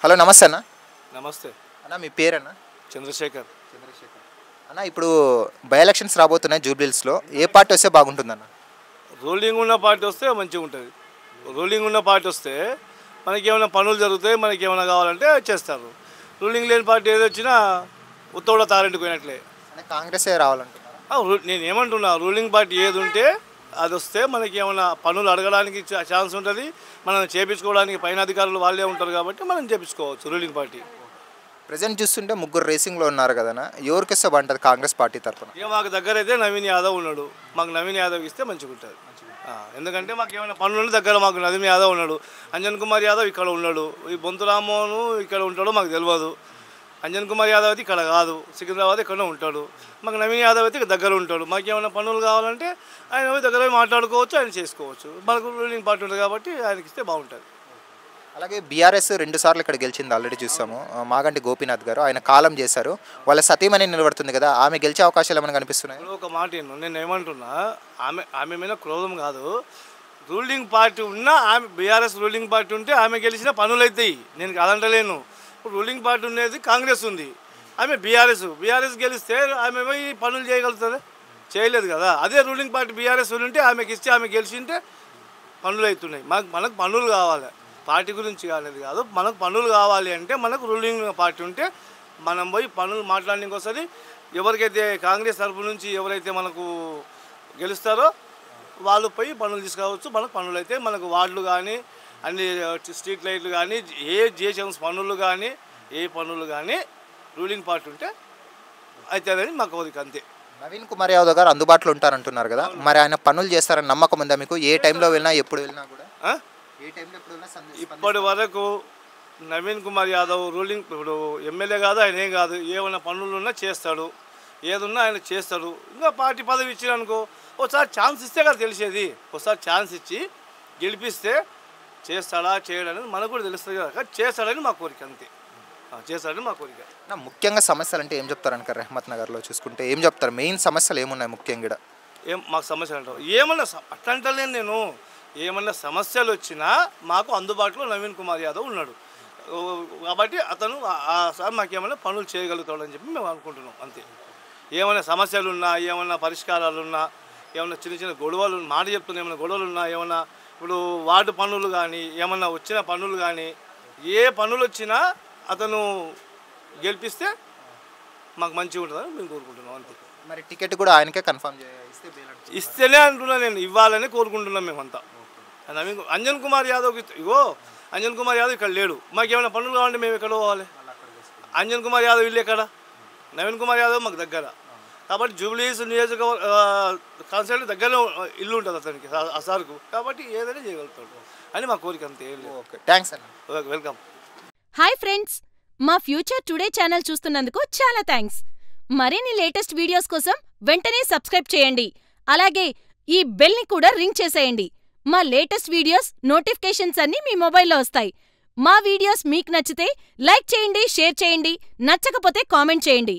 Hello నమస్తే అన్న. నమస్తే అన్న మీ పేరన్నా? చంద్రశేఖర్. అన్న ఇప్పుడు బై ఎలక్షన్స్ రాబోతున్నాయి జూబ్లీహిల్స్లో, ఏ పార్టీ వస్తే బాగుంటుందన్న? రూలింగ్ ఉన్న పార్టీ వస్తే మంచిగా ఉంటుంది. రూలింగ్ ఉన్న పార్టీ వస్తే మనకి ఏమైనా పనులు జరుగుతాయి, మనకి ఏమైనా కావాలంటే చేస్తారు. రూలింగ్ లేని పార్టీ ఏది వచ్చినా ఉత్తోడ తారెంట్కి పోయినట్లే. అంటే కాంగ్రెసే రావాలంటున్నారు. నేను ఏమంటున్నా, రూలింగ్ పార్టీ ఏది ఉంటే అది వస్తే మనకి ఏమైనా పనులు అడగడానికి ఛాన్స్ ఉంటుంది, మనం చేపించుకోవడానికి పైన అధికారులు వాళ్ళే ఉంటారు కాబట్టి మనం చేపించుకోవచ్చు రూలింగ్ పార్టీ. ప్రజెంట్ చూస్తుంటే ముగ్గురు రేసింగ్లో ఉన్నారు కదన్నా, ఎవరికి వస్తే బాగుంటుంది కాంగ్రెస్ పార్టీ తరఫున? ఇక మాకు దగ్గర అయితే నవీన్ యాదవ్ ఉన్నాడు, మాకు నవీన్ యాదవ్ ఇస్తే మంచిగా ఉంటుంది. ఎందుకంటే మాకు ఏమైనా పనులు దగ్గర మాకు నవీన్ యాదవ్ ఉన్నాడు, అంజన్ కుమార్ యాదవ్ ఇక్కడ ఉన్నాడు, ఈ బొంతు రామ్మోహన్ ఇక్కడ ఉంటాడో మాకు తెలియదు. అంజన్ కుమార్ యాదవ్ అయితే ఇక్కడ కాదు, సికింద్రాబాద్ ఇక్కడ ఉంటాడు. మాకు నవీన్ యాదవ్ అయితే దగ్గర ఉంటాడు. మాకు ఏమైనా పనులు కావాలంటే ఆయన దగ్గర మాట్లాడుకోవచ్చు, ఆయన చేసుకోవచ్చు. మనకు రూలింగ్ పార్టీ ఉంటుంది కాబట్టి ఆయనకి ఇస్తే బాగుంటుంది. అలాగే బీఆర్ఎస్ 2 సార్లు ఇక్కడ గెలిచింది, ఆల్రెడీ చూసాము. మాగంటి గోపీనాథ్ గారు ఆయన కాలం చేశారు, వాళ్ళ సతీమణి నిలబడుతుంది కదా, ఆమె గెలిచే అవకాశాలు ఏమైనా కనిపిస్తున్నాయి? ఒక మాట నేను ఏమంటున్నా, ఆమె మీద క్రోధం కాదు. రూలింగ్ పార్టీ ఉన్నా ఆమె బీఆర్ఎస్ రూలింగ్ పార్టీ ఉంటే ఆమె గెలిచిన పనులు అవుతాయి, నేను కాదంటలేను. ఇప్పుడు రూలింగ్ పార్టీ ఉండేది కాంగ్రెస్ ఉంది, ఆమె బీఆర్ఎస్ గెలిస్తే ఆమె పోయి పనులు చేయగలుగుతుంది? చేయలేదు కదా. అదే రూలింగ్ పార్టీ బీఆర్ఎస్ ఉంటే ఆమెకి ఇస్తే ఆమె గెలిచింటే పనులు అవుతున్నాయి. మనకు పనులు కావాలి, పార్టీ గురించి కాలేదు కాదు, మనకు పనులు కావాలి అంటే మనకు రూలింగ్ పార్టీ ఉంటే మనం పోయి పనులు మాట్లాడడానికి వస్తుంది. ఎవరికైతే కాంగ్రెస్ తరఫు నుంచి ఎవరైతే మనకు గెలుస్తారో వాళ్ళు పోయి పనులు తీసుకోవచ్చు. మనకు పనులు అయితే మనకు వార్డులు కానీ అన్ని స్ట్రీట్ లైట్లు కానీ ఏ జిహెచ్ఎంసీ పనులు కానీ ఏ పనులు కానీ రూలింగ్ పార్టీ ఉంటే అవుతుందని మాకు కోరిక, అంతే. నవీన్ కుమార్ యాదవ్ గారు అందుబాటులో ఉంటారంటున్నారు కదా, మరి ఆయన పనులు చేస్తారని నమ్మకం ఉందా మీకు? ఏ టైంలో వెళ్ళినా ఎప్పుడు వెళ్ళినా కూడా ఇప్పటి వరకు నవీన్ కుమార్ యాదవ్ రూలింగ్ ఇప్పుడు ఎమ్మెల్యే కాదు, ఆయన ఏం కాదు, ఏమైనా పనులు ఉన్నా చేస్తాడు, ఏదున్నా ఆయన చేస్తాడు. ఇంకా పార్టీ పదవి ఇచ్చిరనుకో, ఒకసారి ఛాన్స్ ఇస్తే కదా తెలిసేది. ఒకసారి ఛాన్స్ ఇచ్చి గెలిపిస్తే చేస్తాడా చేయడని మనకు కూడా తెలుస్తుంది కదా. కానీ చేస్తాడని మా కోరిక, అంతే. చేస్తాడని మా కోరిక. ముఖ్యంగా సమస్యలు అంటే ఏం చెప్తారనుక? రెహమత్ నగర్లో చూసుకుంటే ఏం చెప్తారు? మెయిన్ సమస్యలు ఏమున్నాయి ముఖ్యంగా? మాకు సమస్యలు అంటారు ఏమన్నా అట్లా అంటలేను నేను. ఏమన్నా సమస్యలు వచ్చినా మాకు అందుబాటులో నవీన్ కుమార్ యాదవ్ ఉన్నాడు కాబట్టి అతను సార్ మాకేమైనా పనులు చేయగలుగుతాడని చెప్పి మేము అనుకుంటున్నాం, అంతే. ఏమైనా సమస్యలు ఉన్నా, ఏమైనా పరిష్కారాలు ఉన్నా, ఏమైనా చిన్న చిన్న గొడవలు మాట చెప్తున్నా, ఏమైనా గొడవలు ఉన్నా, ఏమైనా ఇప్పుడు వార్డు పనులు కానీ ఏమన్నా వచ్చిన పనులు కానీ ఏ పనులు వచ్చినా అతను గెలిపిస్తే మాకు మంచిగా ఉంటుందని మేము కోరుకుంటున్నాం, అంతే. మరి టికెట్ కూడా ఆయనకే కన్ఫర్మ్ ఇస్తేనే అంటున్నా నేను, ఇవ్వాలని కోరుకుంటున్నాం మేమంతా. అంజన్ కుమార్ యాదవ్కి అంజన్ కుమార్ యాదవ్ ఇక్కడ లేడు, మాకు ఏమైనా పనులు కావాలంటే మేము ఎక్కడ పోవాలి? అంజన్ కుమార్ యాదవ్ ఇల్లు ఎక్కడ? నవీన్ కుమార్ యాదవ్ మాకు దగ్గర కాబట్టి జూబ్లీహిల్స్ నియోజకవర్గ కాన్స్టిట్యూన్సీ దగ్గరలో ఇల్లు ఉంటుంది అతనికి, ఆ సార్కు, కాబట్టి ఏదైనా చేయగలుగుతాడు అని మా కోరిక, అంతే. ఓకే, థ్యాంక్స్ అన్న. వెల్కమ్. హాయ్ ఫ్రెండ్స్, మా ఫ్యూచర్ టుడే ఛానల్ చూస్తున్నందుకు చాలా థ్యాంక్స్. మరిన్ని లేటెస్ట్ వీడియోస్ కోసం వెంటనే సబ్స్క్రైబ్ చేయండి. అలాగే ఈ బెల్ని కూడా రింగ్ చేసేయండి. మా లేటెస్ట్ వీడియోస్ నోటిఫికేషన్స్ అన్నీ మీ మొబైల్లో వస్తాయి. మా వీడియోస్ మీకు నచ్చితే లైక్ చేయండి, షేర్ చేయండి, నచ్చకపోతే కామెంట్ చేయండి.